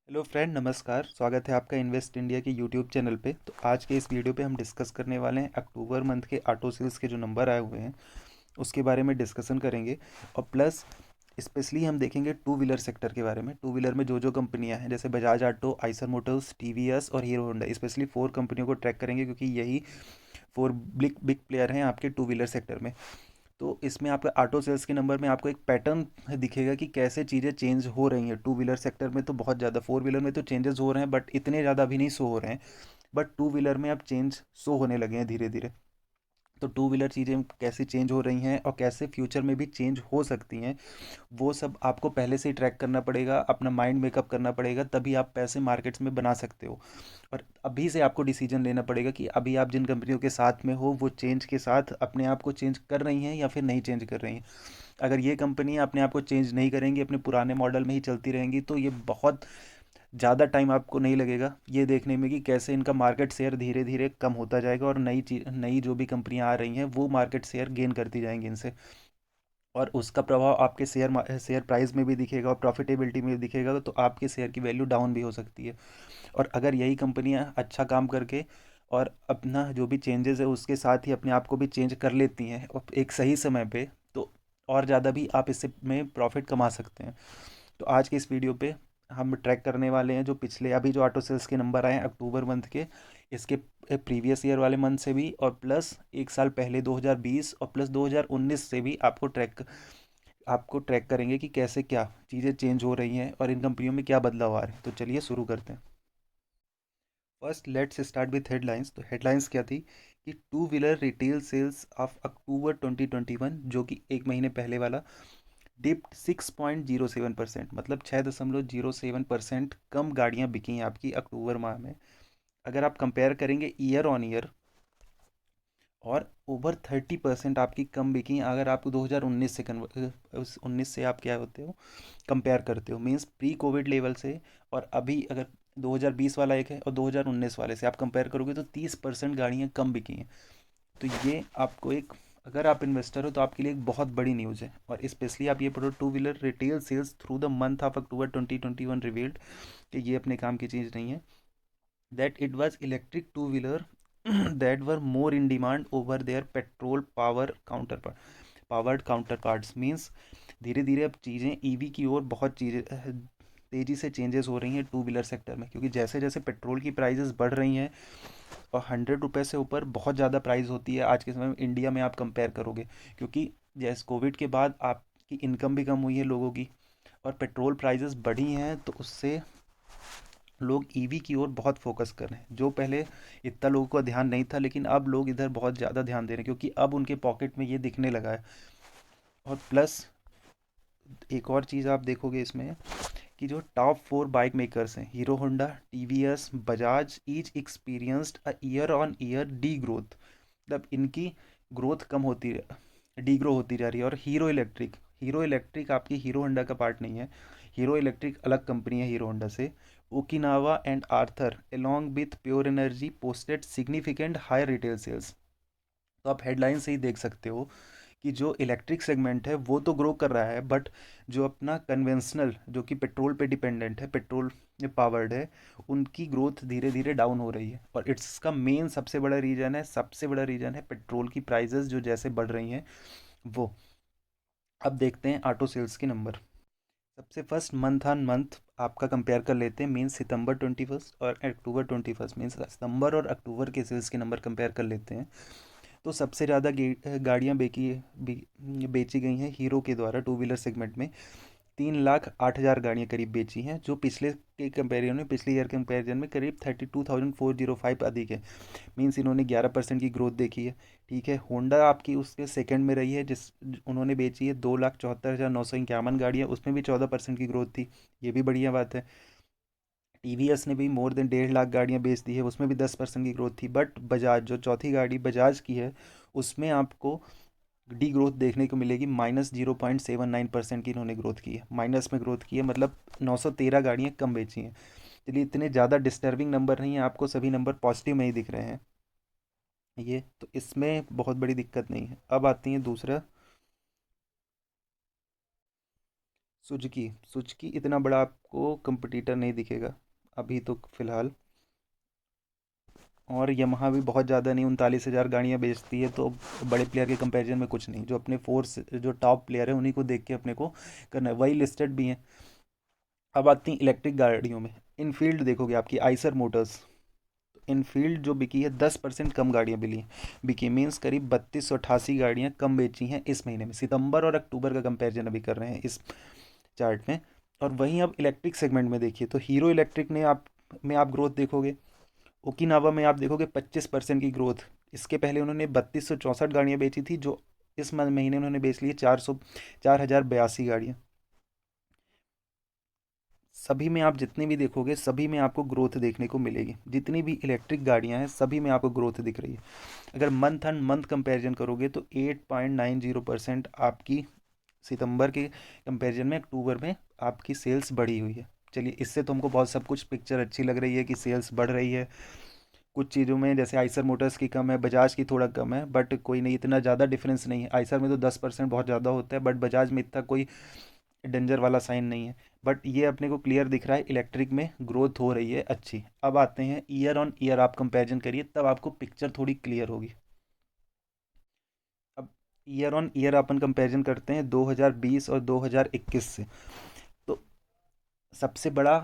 Hello friend, नमस्कार। स्वागत है आपका इन्वेस्ट इंडिया के यूट्यूब चैनल पे। तो आज के इस वीडियो पे हम डिस्कस करने वाले हैं अक्टूबर मंथ के ऑटो सेल्स के जो नंबर आए हुए हैं उसके बारे में डिस्कशन करेंगे। और प्लस स्पेशली हम देखेंगे टू व्हीलर सेक्टर के बारे में। टू व्हीलर में जो जो कंपनियां हैं जैसे Bajaj auto, Eicher Motors, TVS और हीरो होंडा, स्पेशली फोर कंपनियों को ट्रैक करेंगे क्योंकि यही फोर बिग बिग प्लेयर हैं आपके टू व्हीलर सेक्टर में। तो इसमें आपका ऑटो सेल्स के नंबर में आपको एक पैटर्न दिखेगा कि कैसे चीज़ें चेंज हो रही हैं। टू व्हीलर सेक्टर में तो बहुत ज़्यादा, फोर व्हीलर में तो चेंजेस हो रहे हैं बट इतने ज़्यादा अभी नहीं शो हो रहे हैं। बट टू व्हीलर में अब चेंज शो होने लगे हैं धीरे धीरे। तो टू व्हीलर चीज़ें कैसे चेंज हो रही हैं और कैसे फ्यूचर में भी चेंज हो सकती हैं, वो सब आपको पहले से ही ट्रैक करना पड़ेगा, अपना माइंड मेकअप करना पड़ेगा, तभी आप पैसे मार्केट्स में बना सकते हो। और अभी से आपको डिसीजन लेना पड़ेगा कि अभी आप जिन कंपनियों के साथ में हो वो चेंज के साथ अपने आप को चेंज कर रही हैं या फिर नहीं चेंज कर रही हैं। अगर ये कंपनी अपने आप को चेंज नहीं करेंगी, अपने पुराने मॉडल में ही चलती रहेंगी, तो ये बहुत ज़्यादा टाइम आपको नहीं लगेगा ये देखने में कि कैसे इनका मार्केट शेयर धीरे धीरे कम होता जाएगा और नई जो भी कंपनियां आ रही हैं वो मार्केट शेयर गेन करती जाएंगी इनसे। और उसका प्रभाव आपके शेयर प्राइस में भी दिखेगा और प्रॉफिटेबिलिटी में भी दिखेगा, तो आपके शेयर की वैल्यू डाउन भी हो सकती है। और अगर यही कंपनियां अच्छा काम करके और अपना जो भी चेंजेस है उसके साथ ही अपने आप को भी चेंज कर लेती हैं और एक सही समय पे, तो और ज़्यादा भी आप इससे में प्रॉफिट कमा सकते हैं। तो आज के इस वीडियो पे हम ट्रैक करने वाले हैं जो पिछले अभी जो ऑटो सेल्स के नंबर आए हैं अक्टूबर मंथ के, इसके प्रीवियस ईयर वाले मंथ से भी, और प्लस एक साल पहले 2020 और प्लस 2019 से भी आपको ट्रैक करेंगे कि कैसे क्या चीज़ें चेंज हो रही हैं और इन कंपनियों में क्या बदलाव आ रहे हैं। तो चलिए शुरू करते हैं। First let's start with headlines. तो हेडलाइंस क्या थी कि two wheeler retail sales of October 2021, जो कि एक महीने पहले वाला, डिप्ड 6.07%, मतलब 6.07% कम गाड़ियां बिकी हैं आपकी अक्टूबर माह में। अगर आप कंपेयर करेंगे ईयर ऑन ईयर, और ओवर 30% आपकी कम बिकी अगर आप 2019 से उस 19 से आप क्या होते हो, कंपेयर करते हो, मींस प्री कोविड लेवल से। और अभी अगर 2020 वाला एक है और 2019 वाले से आप कंपेयर करोगे तो 30% गाड़ियाँ कम बिकी हैं। तो ये आपको एक, अगर आप इन्वेस्टर हो तो आपके लिए एक बहुत बड़ी न्यूज़ है। और स्पेशली आप ये पढ़ो, two wheeler retail sales through the month of October 2021 revealed, कि ये अपने काम की चीज़ नहीं है, that it was electric two wheeler that were more in demand over their petrol powered counterparts. Means धीरे धीरे अब चीज़ें ईवी की ओर बहुत चीज़ें तेज़ी से चेंजेस हो रही हैं टू व्हीलर सेक्टर में, क्योंकि जैसे जैसे पेट्रोल की प्राइजेस बढ़ रही हैं और 100 रुपये से ऊपर बहुत ज़्यादा प्राइस होती है आज के समय में इंडिया में, आप कंपेयर करोगे, क्योंकि जैसे कोविड के बाद आपकी इनकम भी कम हुई है लोगों की और पेट्रोल प्राइजेस बढ़ी हैं, तो उससे लोग ईवी की ओर बहुत फोकस कर रहे हैं। जो पहले इतना लोगों का ध्यान नहीं था, लेकिन अब लोग इधर बहुत ज़्यादा ध्यान दे रहे हैं क्योंकि अब उनके पॉकेट में ये दिखने लगा है। और प्लस एक और चीज़ आप देखोगे इसमें कि जो टॉप फोर बाइक मेकर्स हैं, hero Honda, TVS, Bajaj, each experienced a year on year D growth, मतलब इनकी ग्रोथ कम होती, डी ग्रो होती जा रही है। और हीरो इलेक्ट्रिक आपकी हीरो होंडा का पार्ट नहीं है। हीरो इलेक्ट्रिक अलग कंपनी है हीरो होंडा से। Okinawa and Ather along with pure energy posted significant high retail sales. तो आप हेडलाइन से ही देख सकते हो कि जो इलेक्ट्रिक सेगमेंट है वो तो ग्रो कर रहा है, बट जो अपना कन्वेंशनल जो कि पेट्रोल पे डिपेंडेंट है, पेट्रोल पावर्ड है, उनकी ग्रोथ धीरे धीरे डाउन हो रही है। और इसका मेन सबसे बड़ा रीज़न है पेट्रोल की प्राइजेस जो जैसे बढ़ रही हैं वो। अब देखते हैं ऑटो सेल्स के नंबर। सबसे फर्स्ट मंथ ऑन मंथ आपका कंपेयर कर लेते हैं, मीन्स सितंबर 21 और अक्टूबर 21, मीन्स सितंबर और अक्टूबर के सेल्स के नंबर कंपेयर कर लेते हैं। तो सबसे ज़्यादा गाड़ियाँ बेची गई हैं हीरो के द्वारा टू व्हीलर सेगमेंट में। 3,08,000 गाड़ियाँ करीब बेची हैं, जो पिछले ईयर के कंपेरिजन में करीब 32,405 अधिक है। मीन्स इन्होंने 11% की ग्रोथ देखी है। ठीक है, होंडा आपकी उसके सेकंड में रही है, उन्होंने बेची है 2,74,951 गाड़ियाँ, उसमें भी 14% की ग्रोथ थी। ये भी बढ़िया बात है। टीवीएस ने भी मोर देन 1.5 लाख गाड़ियां बेच दी है, उसमें भी 10% की ग्रोथ थी। बट बजाज, जो चौथी गाड़ी बजाज की है, उसमें आपको डी ग्रोथ देखने को मिलेगी, -0.79% की इन्होंने ग्रोथ की है, माइनस में ग्रोथ की है, मतलब 913 गाड़ियाँ कम बेची हैं। चलिए, इतने ज़्यादा डिस्टर्बिंग नंबर नहीं है, आपको सभी नंबर पॉजिटिव में ही दिख रहे हैं ये, तो इसमें बहुत बड़ी दिक्कत नहीं है। अब आती है दूसरा। सुजुकी सुजुकी इतना बड़ा आपको कंपटीटर नहीं दिखेगा अभी तो फ़िलहाल। और यमहा भी बहुत ज़्यादा नहीं, 39,000 गाड़ियाँ बेचती है, तो बड़े प्लेयर के कंपैरिजन में कुछ नहीं। जो अपने फोर्स जो टॉप प्लेयर है उन्हीं को देख के अपने को करना है, वही लिस्टेड भी हैं। अब आती हैं इलेक्ट्रिक गाड़ियों में। इनफील्ड देखोगे आपकी आइसर मोटर्स, इनफील्ड जो बिकी है 10% कम गाड़ियाँ बिकी मीन्स करीब 3288 गाड़ियाँ कम बेची हैं इस महीने में। सितंबर और अक्टूबर का कंपैरिजन अभी कर रहे हैं इस चार्ट में। और वहीं अब इलेक्ट्रिक सेगमेंट में देखिए तो हीरो इलेक्ट्रिक ने आप में आप ग्रोथ देखोगे, ओकिनावा में आप देखोगे 25% की ग्रोथ। इसके पहले उन्होंने 3264 गाड़ियाँ बेची थी, जो इस महीने उन्होंने बेच ली है 4,082 गाड़ियाँ। सभी में आप जितने भी देखोगे सभी में आपको ग्रोथ देखने को मिलेगी, जितनी भी इलेक्ट्रिक गाड़ियां हैं सभी में आपको ग्रोथ दिख रही है। अगर मंथ एंड मंथ कंपैरिजन करोगे तो 8.90% आपकी सितंबर के कंपैरिजन में अक्टूबर में आपकी सेल्स बढ़ी हुई है। चलिए, इससे तो हमको बहुत सब कुछ पिक्चर अच्छी लग रही है कि सेल्स बढ़ रही है। कुछ चीज़ों में जैसे आइसर मोटर्स की कम है, बजाज की थोड़ा कम है, बट कोई नहीं, इतना ज़्यादा डिफरेंस नहीं है। आइसर में तो 10% बहुत ज़्यादा होता है, बट बजाज में इतना कोई डेंजर वाला साइन नहीं है। बट ये अपने को क्लियर दिख रहा है इलेक्ट्रिक में ग्रोथ हो रही है अच्छी। अब आते हैं ईयर ऑन ईयर आप कंपैरिजन करिए, तब आपको पिक्चर थोड़ी क्लियर होगी। अब year on year upon comparison करते हैं 2020 और 2021 से। तो सबसे बड़ा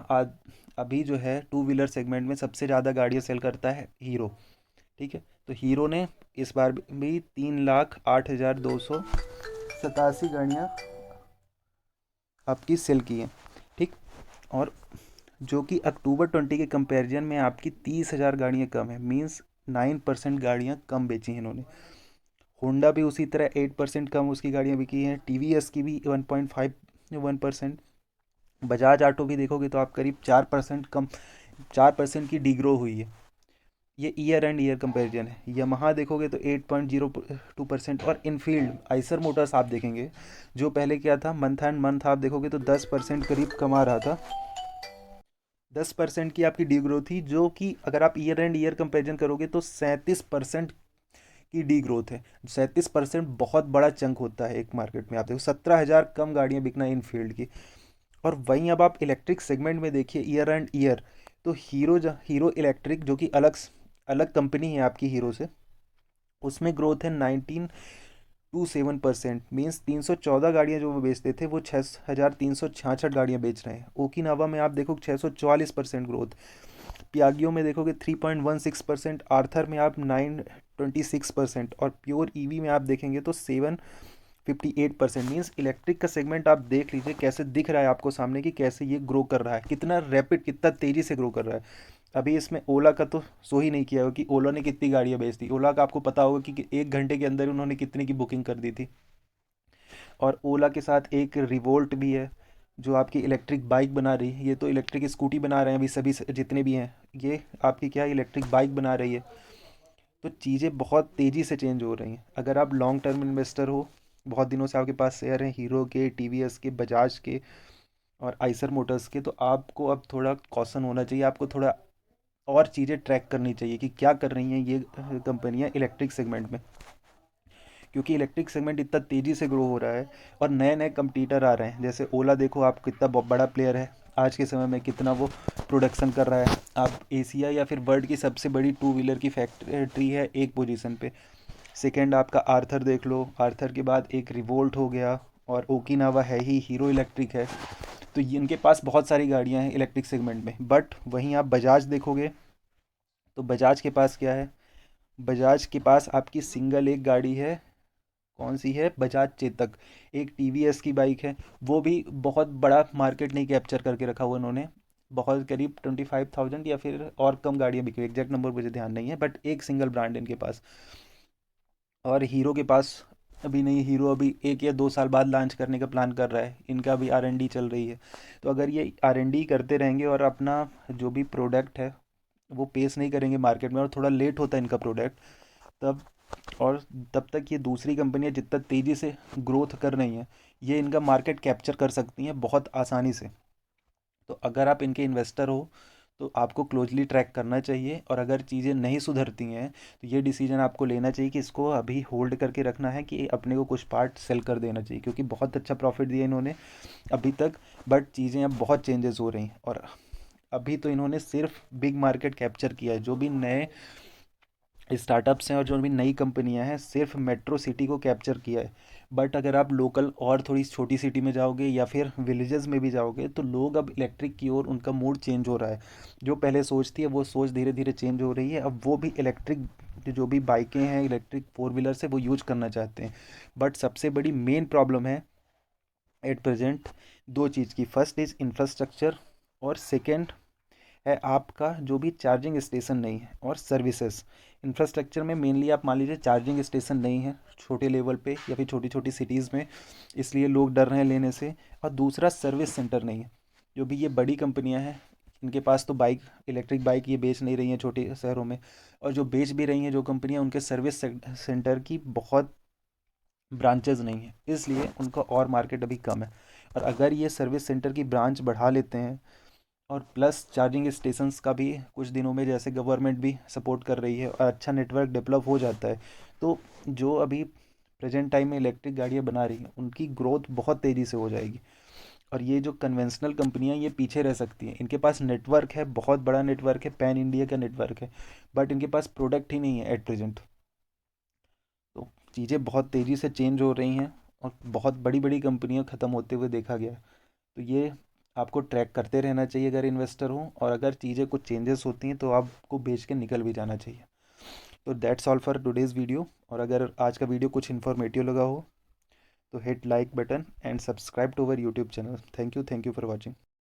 अभी जो है टू व्हीलर सेगमेंट में सबसे ज़्यादा गाड़ियाँ सेल करता है हीरो। ठीक है, तो हीरो ने इस बार भी 3,08,287 गाड़ियाँ आपकी सेल की हैं। ठीक। और जो कि अक्टूबर 20 के कंपैरिजन में आपकी 30,000 गाड़ियाँ कम है, मीन्स 9% गाड़ियाँ कम बेची हैं इन्होंने। होंडा भी उसी तरह 8% कम उसकी गाड़ियाँ बिकी हैं, टीवीएस की भी 1.51%। बजाज ऑटो भी देखोगे तो आप करीब 4% कम, 4% की डिग्रो हुई है। ये ईयर एंड ईयर कंपैरिजन है। यमहा देखोगे तो 8.02%। और इनफील्ड आइसर मोटर्स आप देखेंगे, जो पहले क्या था मंथ एंड मंथ आप देखोगे तो 10% करीब कमा रहा था। 10% की आपकी डी ग्रोथ थी, जो कि अगर आप ईयर एंड ईयर कंपेरिजन करोगे तो 37% की डी ग्रोथ है। 37% बहुत बड़ा चंक होता है एक मार्केट में। आप देखो 17,000 कम गाड़ियां बिकना इन फील्ड की। और वहीं अब आप इलेक्ट्रिक सेगमेंट में देखिए ईयर एंड ईयर, तो हीरो इलेक्ट्रिक जो कि अलग अलग कंपनी है आपकी हीरो से, उसमें ग्रोथ है 19.27%। मीन्स 314 गाड़ियां जो वो बेचते थे वो 6,366 गाड़ियां बेच रहे हैं। ओकिनावा में आप देखो 644% ग्रोथ। पियागियो में देखोगे 3.16%। आर्थर में आप 926%। और प्योर ईवी में आप देखेंगे तो 758%। मीन्स इलेक्ट्रिक का सेगमेंट आप देख लीजिए कैसे दिख रहा है आपको सामने, कि कैसे ये ग्रो कर रहा है, कितना रैपिड, कितना तेज़ी से ग्रो कर रहा है। अभी इसमें ओला का तो सो ही नहीं किया होगा कि ओला ने कितनी गाड़ियाँ बेच दी। ओला का आपको पता होगा कि 1 घंटे के अंदर उन्होंने कितने की बुकिंग कर दी थी। और ओला के साथ एक रिवोल्ट भी है, जो आपकी इलेक्ट्रिक बाइक बना रही है। ये तो इलेक्ट्रिक स्कूटी बना रहे हैं अभी सभी जितने भी हैं, ये आपकी क्या है इलेक्ट्रिक बाइक बना रही है। तो चीज़ें बहुत तेज़ी से चेंज हो रही हैं। अगर आप लॉन्ग टर्म इन्वेस्टर हो, बहुत दिनों से आपके पास शेयर हैं हीरो के, टीवीएस के, बजाज के और आइसर मोटर्स के, तो आपको अब थोड़ा कॉशन होना चाहिए। आपको थोड़ा और चीज़ें ट्रैक करनी चाहिए कि क्या कर रही हैं ये कंपनियां इलेक्ट्रिक सेगमेंट में। क्योंकि इलेक्ट्रिक सेगमेंट इतना तेज़ी से ग्रो हो रहा है और नए नए कंपटीटर आ रहे हैं। जैसे ओला देखो आप, कितना बड़ा प्लेयर है आज के समय में, कितना वो प्रोडक्शन कर रहा है। आप एशिया या फिर वर्ल्ड की सबसे बड़ी टू व्हीलर की फैक्ट्री है एक पोजीशन पे। सेकंड आपका आर्थर देख लो, आर्थर के बाद एक रिवोल्ट हो गया, और ओकिनावा है ही, हीरो इलेक्ट्रिक है। तो इनके पास बहुत सारी गाड़ियां हैं इलेक्ट्रिक सेगमेंट में। बट वहीं आप बजाज देखोगे तो बजाज के पास क्या है, बजाज के पास आपकी सिंगल एक गाड़ी है। कौन सी है, बजाज चेतक। एक टीवीएस की बाइक है, वो भी बहुत बड़ा मार्केट नहीं कैप्चर करके रखा हुआ उन्होंने। बहुत करीब 25,000 या फिर और कम गाड़ियाँ बिक रही, एग्जैक्ट नंबर मुझे ध्यान नहीं है, बट एक सिंगल ब्रांड इनके पास। और हीरो के पास अभी नहीं, हीरो अभी 1 या 2 साल बाद लॉन्च करने का प्लान कर रहा है। इनका भी R&D चल रही है। तो अगर ये R&D करते रहेंगे और अपना जो भी प्रोडक्ट है वो पेश नहीं करेंगे मार्केट में, और थोड़ा लेट होता है इनका प्रोडक्ट, तब और तब तक ये दूसरी कंपनियां जितना तेज़ी से ग्रोथ कर रही हैं, ये इनका मार्केट कैप्चर कर सकती हैं बहुत आसानी से। तो अगर आप इनके इन्वेस्टर हो तो आपको क्लोजली ट्रैक करना चाहिए, और अगर चीज़ें नहीं सुधरती हैं तो ये डिसीजन आपको लेना चाहिए कि इसको अभी होल्ड करके रखना है, कि अपने को कुछ पार्ट सेल कर देना चाहिए, क्योंकि बहुत अच्छा प्रॉफिट दिया इन्होंने अभी तक। बट चीज़ें अब बहुत चेंजेस हो रही हैं, और अभी तो इन्होंने सिर्फ बिग मार्केट कैप्चर किया है। जो भी नए स्टार्टअप्स हैं और जो भी नई कंपनियां हैं, सिर्फ मेट्रो सिटी को कैप्चर किया है। बट अगर आप लोकल और थोड़ी छोटी सिटी में जाओगे या फिर विलेजेस में भी जाओगे, तो लोग अब इलेक्ट्रिक की ओर उनका मूड चेंज हो रहा है। जो पहले सोच थी, अब वो सोच धीरे धीरे चेंज हो रही है। अब वो भी इलेक्ट्रिक जो भी बाइकें हैं, इलेक्ट्रिक फोर व्हीलर से वो यूज करना चाहते हैं। बट सबसे बड़ी मेन प्रॉब्लम है एट प्रेजेंट दो चीज़ की। फर्स्ट इज़ इंफ्रास्ट्रक्चर, और सेकेंड है आपका जो भी चार्जिंग स्टेशन नहीं है, और सर्विसेज। इंफ्रास्ट्रक्चर में मेनली आप मान लीजिए चार्जिंग स्टेशन नहीं है छोटे लेवल पे या फिर छोटी छोटी सिटीज़ में, इसलिए लोग डर रहे हैं लेने से। और दूसरा सर्विस सेंटर नहीं है। जो भी ये बड़ी कंपनियां हैं, इनके पास तो बाइक, इलेक्ट्रिक बाइक ये बेच नहीं रही हैं छोटे शहरों में, और जो बेच भी रही हैं जो कंपनियां, उनके सर्विस सेंटर की बहुत ब्रांचेज नहीं है, इसलिए उनका और मार्केट अभी कम है। और अगर ये सर्विस सेंटर की ब्रांच बढ़ा लेते हैं, और प्लस चार्जिंग स्टेशंस का भी कुछ दिनों में जैसे गवर्नमेंट भी सपोर्ट कर रही है और अच्छा नेटवर्क डेवलप हो जाता है, तो जो अभी प्रेजेंट टाइम में इलेक्ट्रिक गाड़ियाँ बना रही हैं उनकी ग्रोथ बहुत तेज़ी से हो जाएगी। और ये जो कन्वेंशनल कंपनियां, ये पीछे रह सकती हैं। इनके पास नेटवर्क है, बहुत बड़ा नेटवर्क है, पैन इंडिया का नेटवर्क है, बट इनके पास प्रोडक्ट ही नहीं है एट प्रेजेंट। तो चीज़ें बहुत तेज़ी से चेंज हो रही हैं, और बहुत बड़ी बड़ी कंपनियां ख़त्म होते हुए देखा गया है। तो ये आपको ट्रैक करते रहना चाहिए अगर इन्वेस्टर हो, और अगर चीज़ें कुछ चेंजेस होती हैं तो आपको बेच के निकल भी जाना चाहिए। तो that's all for today's video. और अगर आज का वीडियो कुछ इन्फॉर्मेटिव लगा हो तो hit like button and subscribe to our YouTube channel. Thank you for watching.